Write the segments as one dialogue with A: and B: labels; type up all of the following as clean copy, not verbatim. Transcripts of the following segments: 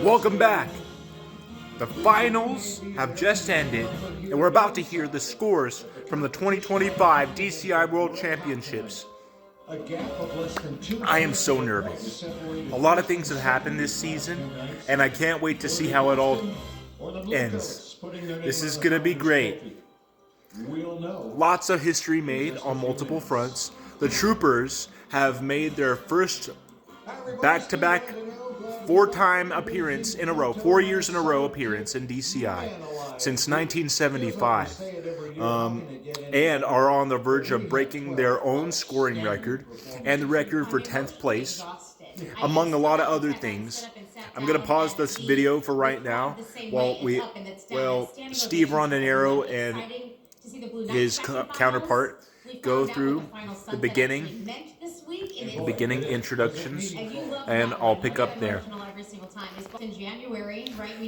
A: Welcome back. The finals have just ended, and we're about to hear the scores from the 2025 DCI World Championships. I am so nervous. A lot of things have happened this season, and I can't wait to see how it all ends. This is going to be great. Lots of history made on multiple fronts. The Troopers have made their first back-to-back 4-time appearance in a row, 4 years in a row appearance in DCI since 1975, and are on the verge of breaking their own scoring record and the record for 10th place, among a lot of other things. I'm going to pause this video for right now while Steve Rondinero and his counterpart go through the beginning introductions, and I'll pick up there.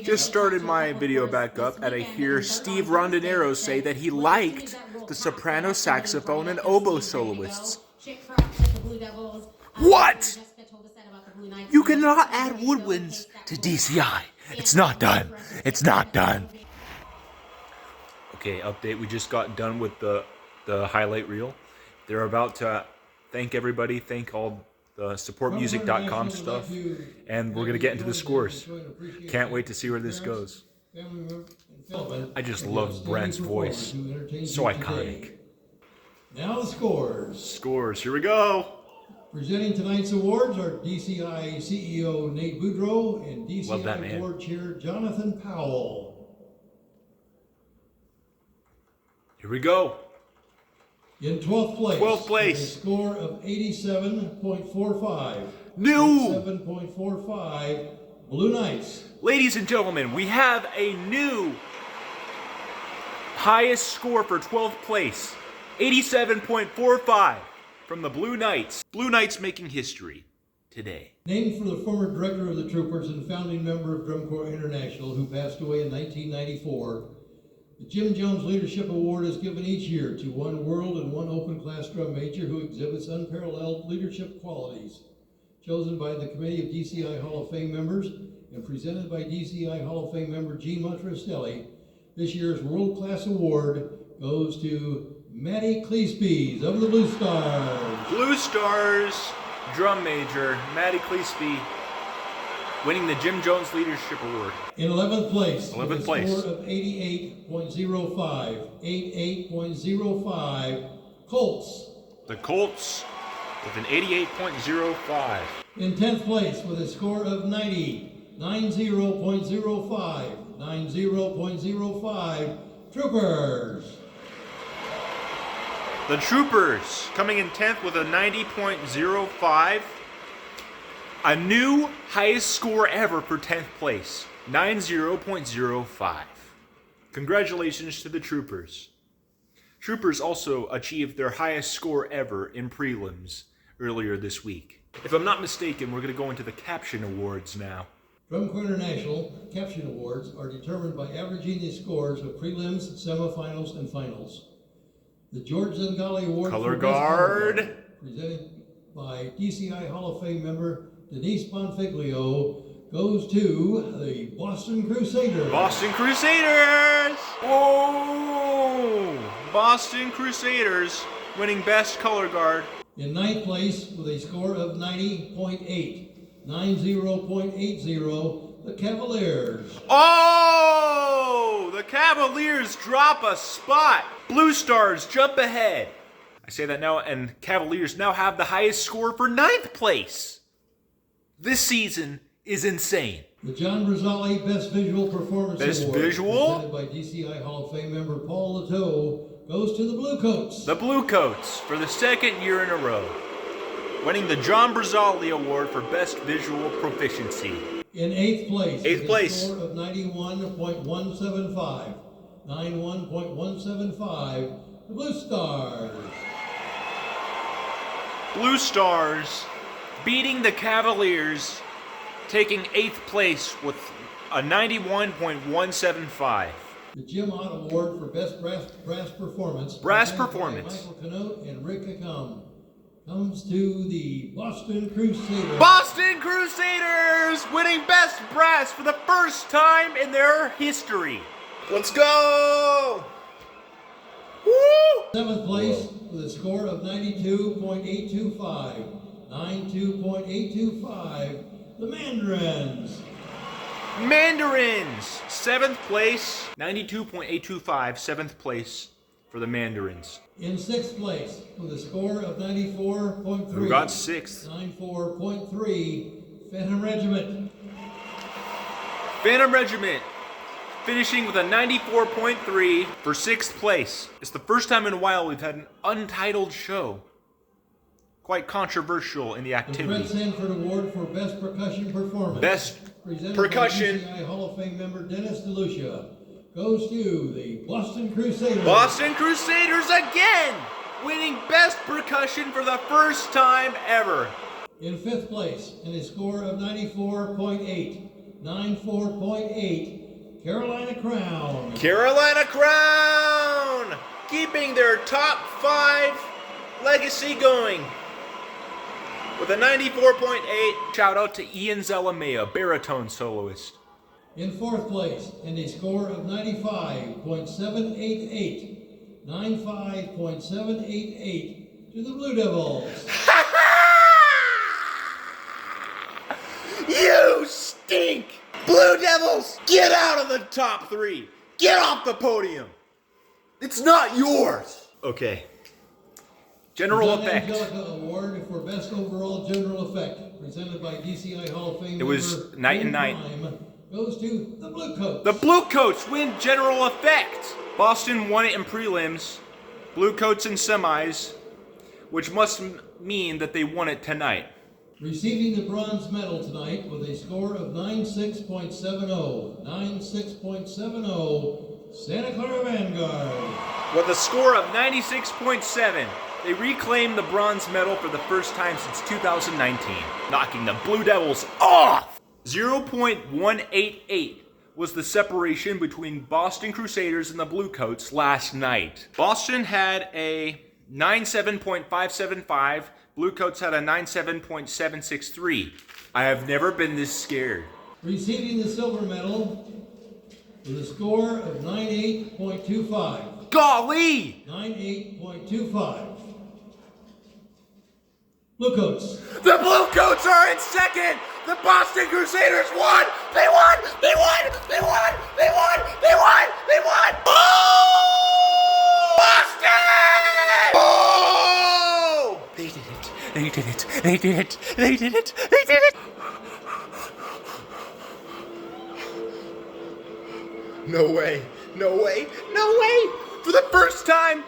A: Just started my video back up, and I hear Steve Rondinero say that he liked the soprano saxophone and oboe soloists. What? You cannot add woodwinds to DCI. It's not done. It's not done. Okay, update. We just got done with the highlight reel. They're about to thank everybody, thank all the supportmusic.com stuff, and we're going to get into the scores. Can't wait to see where this goes. I just love Brent's voice. So iconic.
B: Now the scores.
A: Scores, here we go.
B: Presenting tonight's awards are DCI CEO Nate Boudreau and DCI Board Chair Jonathan Powell.
A: Here we go.
B: In 12th place.
A: 12th place.
B: With a score of 87.45.
A: New.
B: 87.45. Blue Knights.
A: Ladies and gentlemen, we have a new highest score for 12th place. 87.45 from the Blue Knights. Blue Knights making history today.
B: Named for the former director of the Troopers and founding member of Drum Corps International, who passed away in 1994, the Jim Jones Leadership Award is given each year to one world and one open-class drum major who exhibits unparalleled leadership qualities. Chosen by the Committee of DCI Hall of Fame members and presented by DCI Hall of Fame member Gene Montrastelli, this year's world-class award goes to Matty Cleespies of the Blue Stars.
A: Blue Stars drum major Matty Cleespie winning the Jim Jones Leadership Award.
B: In 11th place,
A: 11th place.
B: With a score of 88.05, 88.05, Colts.
A: The Colts with an 88.05.
B: In 10th place with a score of 90.05, 90.05, Troopers.
A: The Troopers coming in 10th with a 90.05. A new highest score ever for 10th place, 90.05. Congratulations to the Troopers. Troopers also achieved their highest score ever in prelims earlier this week. If I'm not mistaken, we're going to go into the Caption Awards now.
B: Drum Corps International Caption Awards are determined by averaging the scores of prelims, semifinals, and finals. The George Zangali Award
A: Color Guard,
B: presented by DCI Hall of Fame member Denise Bonfiglio, goes to the Boston Crusaders.
A: Boston Crusaders! Whoa! Boston Crusaders winning Best Color Guard.
B: In 9th place with a score of 90.8, 90.80, the Cavaliers.
A: Oh! The Cavaliers drop a spot. Blue Stars jump ahead. I say that now, and Cavaliers now have the highest score for 9th place. This season is insane.
B: The John Brazali Best Visual Performance
A: Best
B: Award,
A: Visual,
B: presented by DCI Hall of Fame member Paul Leteau, goes to the Blue Coats.
A: The Blue Coats for the 2nd year in a row, winning the John Brazali Award for Best Visual Proficiency.
B: In 8th place,
A: 8th place,
B: a score of 91.175, 91.175, the Blue Stars.
A: Blue Stars beating the Cavaliers, taking 8th place with a 91.175.
B: The Jim Ott Award for Best Brass Performance.
A: Brass Performance.
B: Michael Canote and Rick Acum. comes to the Boston Crusaders.
A: Boston Crusaders winning Best Brass for the first time in their history. Let's go! Woo!
B: 7th place with a score of 92.825. 92.825. The Mandarins.
A: Mandarins, 7th place, 92.825, 7th place for the Mandarins.
B: In 6th place with a score of 94.3.
A: Who got 6th?
B: 94.3. Phantom Regiment.
A: Phantom Regiment, finishing with a 94.3 for 6th place. It's the first time in a while we've had an untitled show. Quite controversial in the
B: The
A: activity.
B: Fred Sanford Award for Best Percussion Performance.
A: Best
B: presented
A: percussion.
B: by DCI Hall of Fame member Dennis DeLucia, goes to the Boston Crusaders.
A: Boston Crusaders again, winning Best Percussion for the first time ever.
B: In 5th place, and a score of 94.8. 94.8. Carolina Crown.
A: Carolina Crown, keeping their top 5 legacy going with a 94.8. Shout out to Ian Zalamea, baritone soloist.
B: In 4th place, and a score of 95.788. 95.788 to the Blue Devils.
A: You stink! Blue Devils, get out of the top 3. Get off the podium. It's not yours. Okay. General
B: John
A: effect.
B: Angelica Award for Best Overall General Effect, presented by DCI Hall of Fame
A: It was
B: member
A: night and
B: Jim
A: night.
B: Prime, goes to the Blue Coats.
A: The Blue Coats win general effect. Boston won it in prelims. Blue Coats in semis, which must mean that they won it tonight.
B: Receiving the bronze medal tonight with a score of 96.70. 96.70, Santa Clara Vanguard.
A: With a score of 96.7, they reclaimed the bronze medal for the first time since 2019, knocking the Blue Devils off! 0.188 was the separation between Boston Crusaders and the Blue Coats last night. Boston had a 97.575, Blue Coats had a 97.763. I have never been this scared.
B: Receiving the silver medal with a score of 98.25.
A: Golly!
B: 98.25. Blue Coats.
A: The Blue Coats are in second! The Boston Crusaders won! They won! They won! They won! They won! They won! They won! Oh! Boston! Oh! They did it. They did it. They did it. They did it. They did it. No way. No way. No way. For the first time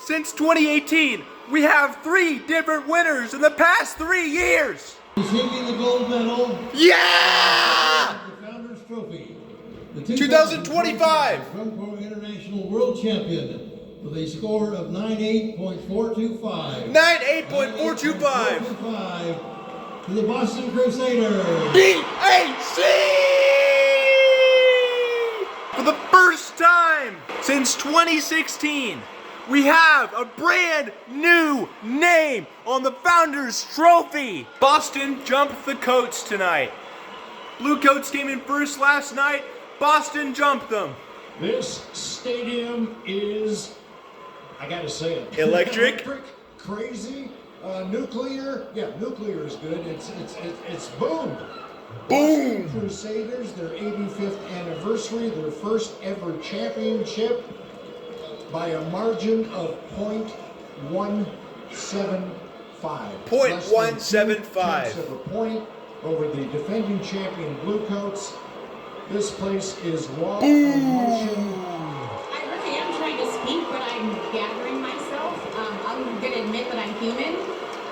A: since 2018, we have 3 different winners in the past 3 years.
B: Receiving the gold medal.
A: Yeah!
B: The Founders Trophy. The
A: 2025
B: Drum Corps International World Champion with a score of 98.425.
A: 98.425.
B: 98.425 to the Boston Crusaders.
A: BAC! For the first time since 2016, we have a brand new name on the Founders Trophy. Boston jumped the Coats tonight. Blue Coats came in first last night. Boston jumped them.
C: This stadium is, I gotta say it.
A: Electric?
C: Crazy, nuclear. Yeah, nuclear is good. It's boom.
A: Boom!
C: Boston Crusaders, their 85th anniversary, their first ever championship by a margin of .175.
A: .175.
C: Less than 2/10 of a point over the defending champion Blue Coats. This place is raw emotion.
D: I really am trying to speak, but I'm gathering myself. I'm going to admit that I'm human.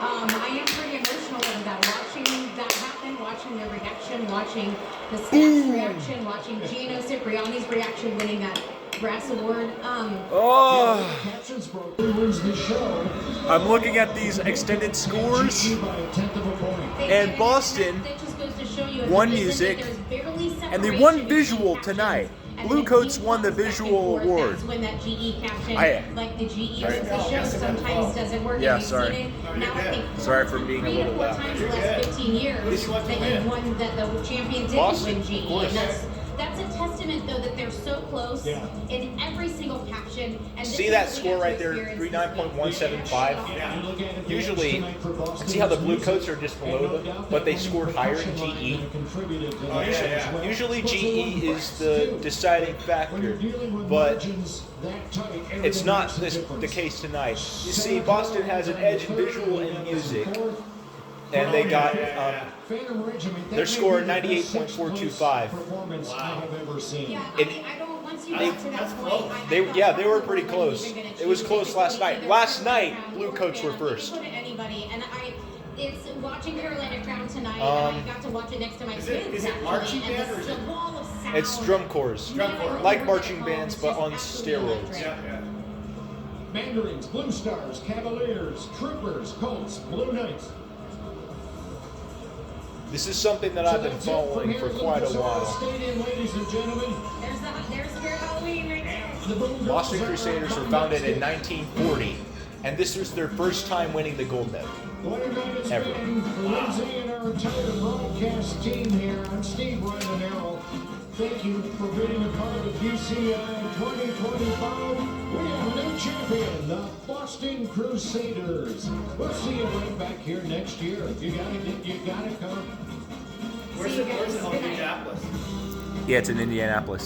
D: I am pretty emotional about that. Watching that happen, watching the reaction, watching the staff's reaction, watching Gino Cipriani's reaction winning that brass award.
A: Oh,
C: Captions broke. Who wins the show?
A: I'm looking at these extended scores,
C: GG by a 10th of a point.
A: and Boston
D: that just goes to show you as a
A: won
D: business
A: music,
D: that there's barely
A: and they won
D: separation
A: visual
D: between
A: tonight.
D: actions And
A: Blue
D: then
A: Coats
D: he
A: won the
D: comes back and
A: visual
D: forth.
A: award.
D: That's when that GE caption,
A: I-
D: like the GE of the show, sometimes doesn't work.
A: Yeah,
D: And we've
A: sorry.
D: seen it now, I think,
A: Sorry for being a
D: 3
A: little
D: to 4
A: loud.
D: times in the last 15 years that you've won, that the champion didn't
A: Boston,
D: win
A: of
D: GE.
A: course.
D: And that's a testament, though, that they're so close
C: Yeah.
D: in every single caption. And this
A: See
D: is
A: that
D: what we
A: score
D: got to
A: right there,
D: experience
A: 39.175?
C: You look at it, the
A: Usually,
C: edge tonight for Boston
A: see how the
C: was
A: Blue
C: music.
A: Coats are just
C: And
A: below
C: no
A: them,
C: doubt
A: but
C: that
A: they
C: winning
A: scored higher in
C: production line
A: GE.
C: contributed to that as well.
A: Usually
C: Puts a
A: GE
C: little
A: is
C: press,
A: the
C: too.
A: deciding
C: When
A: factor,
C: you're dealing with
A: but
C: margins that tight,
A: it's
C: everything
A: not
C: makes a
A: the
C: difference.
A: case tonight. You see, Boston has an edge in visual and music, and they got
C: Phantom Regiment, that
A: their
C: may
A: score
C: be the best
A: 98.425.
C: performance I have ever seen.
D: Yeah,
A: And
D: I don't. Once you
A: they-
D: got to that point,
A: They
D: thought
A: they were
D: Boston
A: pretty
D: wasn't
A: close.
D: even gonna
A: It was
D: choose
A: close
D: it.
A: last
D: They
A: night.
D: either
A: Last
D: put
A: night,
D: Crown
A: Blue
D: or
A: Coats were
D: Phantom. They
A: first.
D: put it anybody, and it's watching Carolina Crown tonight, and I got to watch it next to my kids.
E: is it
D: actually,
E: marching
D: and
E: band or
D: the
E: is it-
D: wall of sound.
A: It's drum corps, like marching bands, but on steroids.
C: Mandarins, Blue Stars, Cavaliers, Troopers, Colts, Blue Knights.
A: This is something that I've been following for quite a while.
C: Stadium, ladies and gentlemen.
D: There's Spirit Halloween right there.
C: The Boom
A: Boston
C: Girls
A: Crusaders
C: are
A: were founded in
C: backstage.
A: 1940, and this was their first time winning the gold medal.
C: What a night it's
A: Ever.
C: been for Lindsay and our entire broadcast team here. I'm Steve Ryanarell. Thank you for being a part of DCI 2025. We have a new champion, the Boston Crusaders. We'll see you right back here next year. You gotta come.
E: Where's
D: See
E: it?
D: you
E: Where's
D: guys
E: it? Oh,
D: tonight.
E: Indianapolis.
A: Yeah, it's in Indianapolis.